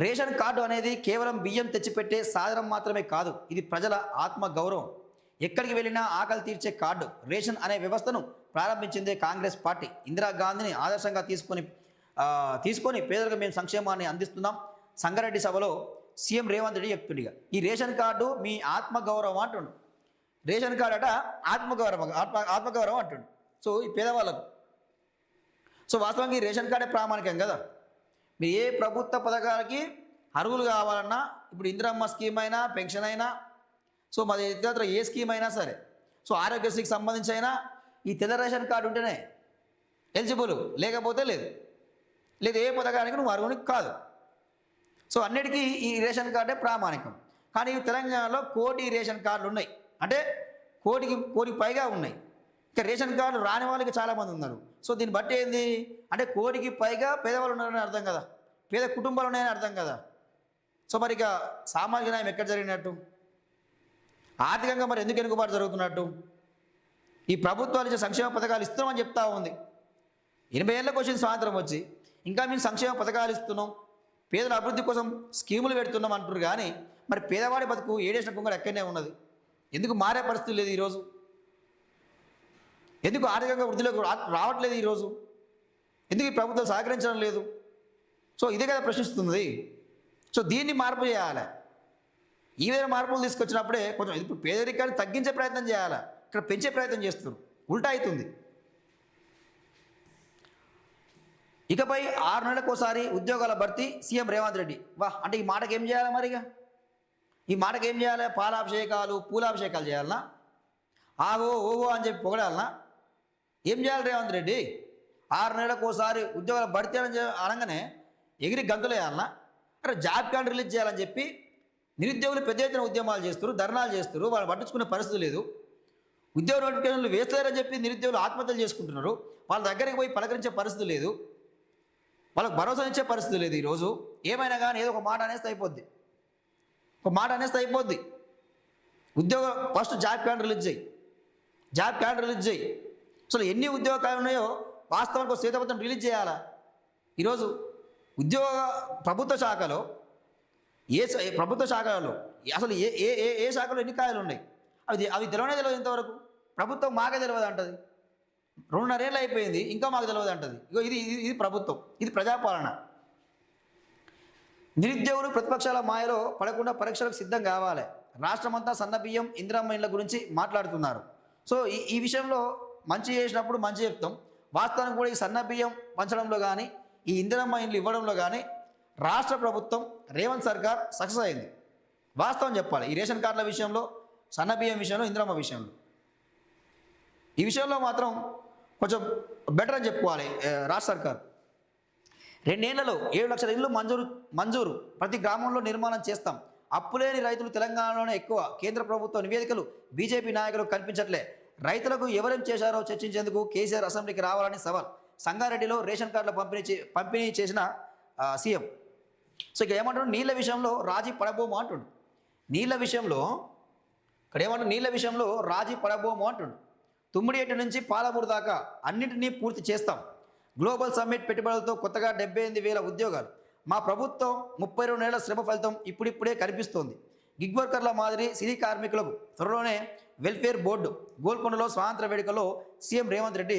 Ration card అనేది కేవలం బియ్యం తెచ్చిపెట్టే సాధనం మాత్రమే కాదు, ఇది ప్రజల ఆత్మ గౌరవం. ఎక్కడికి వెళ్ళినా ఆకలి తీర్చే కార్డు రేషన్ అనే వ్యవస్థను ప్రారంభించిందే కాంగ్రెస్ పార్టీ. ఇందిరాగాంధీని ఆదర్శంగా తీసుకొని పేదలకు మేము సంక్షేమాన్ని అందిస్తున్నాం. సంగారెడ్డి సభలో సీఎం రేవంత్ రెడ్డి చెప్తుండగా ఈ రేషన్ కార్డు మీ ఆత్మగౌరవం అంటుండు. రేషన్ కార్డు అట ఆత్మగౌరవం అంటుండు. సో ఈ పేదవాళ్ళకు వాస్తవంగా ఈ రేషన్ కార్డే ప్రామాణికం కదా. మీరు ఏ ప్రభుత్వ పథకాలకి అర్హులు కావాలన్నా, ఇప్పుడు ఇందిరమ్మ స్కీమ్ అయినా, పెన్షన్ అయినా, మరి ఇతర ఏ స్కీమ్ అయినా సరే, ఆరోగ్యశ్రీకి సంబంధించి అయినా ఈ తెల్ల రేషన్ కార్డు ఉంటేనే ఎలిజిబుల్, లేకపోతే లేదు. ఏ పథకానికి నువ్వు అర్హునికి కాదు. అన్నిటికీ ఈ రేషన్ కార్డే ప్రామాణికం. కానీ తెలంగాణలో కోటి రేషన్ కార్డులు ఉన్నాయి, అంటే కోటికి పైగా ఉన్నాయి. ఇంకా రేషన్ కార్డులు రాని వాళ్ళకి చాలామంది ఉన్నారు. దీన్ని బట్టి ఏంది అంటే కోటికి పైగా పేదవాళ్ళు ఉన్నారని అర్థం కదా, పేద కుటుంబాలు ఉన్నాయని అర్థం కదా. మరి ఇక సామాజిక న్యాయం ఎక్కడ జరిగినట్టు, ఆర్థికంగా మరి ఎందుకు వెనుకబాటు జరుగుతున్నట్టు? ఈ ప్రభుత్వాలు ఇచ్చే సంక్షేమ పథకాలు ఇస్తున్నామని చెప్తా ఉంది. 80 ఏళ్ళకి వచ్చింది స్వాతంత్రం వచ్చి, ఇంకా మేము సంక్షేమ పథకాలు ఇస్తున్నాం, పేదల అభివృద్ధి కోసం స్కీములు పెడుతున్నాం అంటున్నారు. కానీ మరి పేదవాడి బతుకు ఏడేసిన కుంగలు ఎక్కడనే ఉన్నది. ఎందుకు మారే పరిస్థితి లేదు ఈరోజు? ఎందుకు ఆర్థికంగా వృద్ధిలోకి రావట్లేదు ఈరోజు? ఎందుకు ఈ ప్రభుత్వం సహకరించడం లేదు? ఇదే కదా ప్రశ్నిస్తుంది. దీన్ని మార్పు చేయాలి. ఈ విధంగా మార్పులు తీసుకొచ్చినప్పుడే కొంచెం ఇప్పుడు పేదరికాన్ని తగ్గించే ప్రయత్నం చేయాలి. ఇక్కడ పెంచే ప్రయత్నం చేస్తున్నారు, ఉల్టా అవుతుంది. ఇకపై 6 నెలలకోసారి ఉద్యోగాల భర్తీ సీఎం రేవంత్ రెడ్డి. అంటే ఈ మాటకి ఏం చేయాలి? మరిగా ఈ మాటకి ఏం చేయాలి? పాలాభిషేకాలు, పూలాభిషేకాలు చేయాలన్నా? ఆగో ఓహో అని చెప్పి పొగడాలన్నా? ఏం చేయాలి రేవంత్ రెడ్డి? 6 నెలలకోసారి ఉద్యోగాల భర్తీ అనగానే ఎగిరి గంతులు వేయాలన్నా? అరే జాబ్ కార్డు రిలీజ్ చేయాలని చెప్పి నిరుద్యోగులు పెద్ద ఎత్తున ఉద్యమాలు చేస్తారు, ధర్నాలు చేస్తారు. వాళ్ళు పట్టించుకునే పరిస్థితి లేదు. ఉద్యోగ నోటిఫికేషన్లు వేస్తారని చెప్పి నిరుద్యోగులు ఆత్మహత్యలు చేసుకుంటున్నారు. వాళ్ళ దగ్గరికి పోయి పలకరించే పరిస్థితి లేదు, వాళ్ళకు భరోసా ఇచ్చే పరిస్థితి లేదు. ఈరోజు ఏమైనా కానీ ఏదో ఒక మాట అనేస్తే అయిపోద్ది. ఉద్యోగం ఫస్ట్ జాబ్ కార్డు రిలీజ్ చేయి. అసలు ఎన్ని ఉద్యోగాలు ఉన్నాయో వాస్తవానికి ఒక శ్వేతపత్రం రిలీజ్ చేయాలా? ఈరోజు ప్రభుత్వ శాఖలో అసలు ఏ శాఖలో ఎన్ని కాయలు ఉన్నాయి అవి తెలియదు ఇంతవరకు. ప్రభుత్వం మాకే తెలియదు అంటది. 2.5 ఏళ్ళు అయిపోయింది, ఇంకా మాకు తెలియదు అంటది. ఇది ప్రభుత్వం, ఇది ప్రజాపాలన. నిరుద్యోగులు ప్రతిపక్షాల మాయలో పడకుండా పరీక్షలకు సిద్ధం కావాలి. రాష్ట్రమంతా సన్నబియ్యం, ఇందిరమ్మ ఇండ్ల గురించి మాట్లాడుతున్నారు. ఈ విషయంలో మంచి చేసినప్పుడు మంచి చెప్తాం. వాస్తవానికి కూడా ఈ సన్నబియ్యం పంచడంలో కానీ, ఈ ఇందిరమ్మ ఇండ్లు ఇవ్వడంలో కానీ రాష్ట్ర ప్రభుత్వం, రేవంత్ సర్కార్ సక్సెస్ అయింది. వాస్తవం చెప్పాలి. ఈ రేషన్ కార్డుల విషయంలో, సన్నబియ్యం విషయంలో, ఇందిరమ్మ విషయంలో, ఈ విషయంలో మాత్రం కొంచెం బెటర్ అని చెప్పుకోవాలి రాష్ట్ర సర్కార్. 2 ఏళ్లలో 7 లక్షల ఇళ్ళు మంజూరు, ప్రతి గ్రామంలో నిర్మాణం చేస్తాం. అప్పులేని రైతులు తెలంగాణలోనే ఎక్కువ. కేంద్ర ప్రభుత్వ నివేదికలు బీజేపీ నాయకులు కనిపించట్లే. రైతులకు ఎవరేం చేశారో చర్చించేందుకు కేసీఆర్ అసెంబ్లీకి రావాలని సవాల్. సంగారెడ్డిలో రేషన్ కార్డుల పంపిణీ చేసిన సీఎం. ఇక ఏమంటాడు? నీళ్ళ విషయంలో రాజీ పడబోము అంటుండు. నీళ్ళ విషయంలో రాజీ పడబోము అంటుండు. తుమ్మిడియేటి నుంచి పాలమూరు దాకా అన్నింటినీ పూర్తి చేస్తాం. గ్లోబల్ సమ్మిట్ పెట్టుబడులతో కొత్తగా 78,000 ఉద్యోగాలు. మా ప్రభుత్వం 32 నెలల శ్రమ ఫలితం ఇప్పుడిప్పుడే కనిపిస్తోంది. గిగ్ వర్కర్ల మాదిరి సినీ కార్మికులకు త్వరలోనే వెల్ఫేర్ బోర్డు. గోల్కొండలో స్వాతంత్ర వేడుకలో సీఎం రేవంత్ రెడ్డి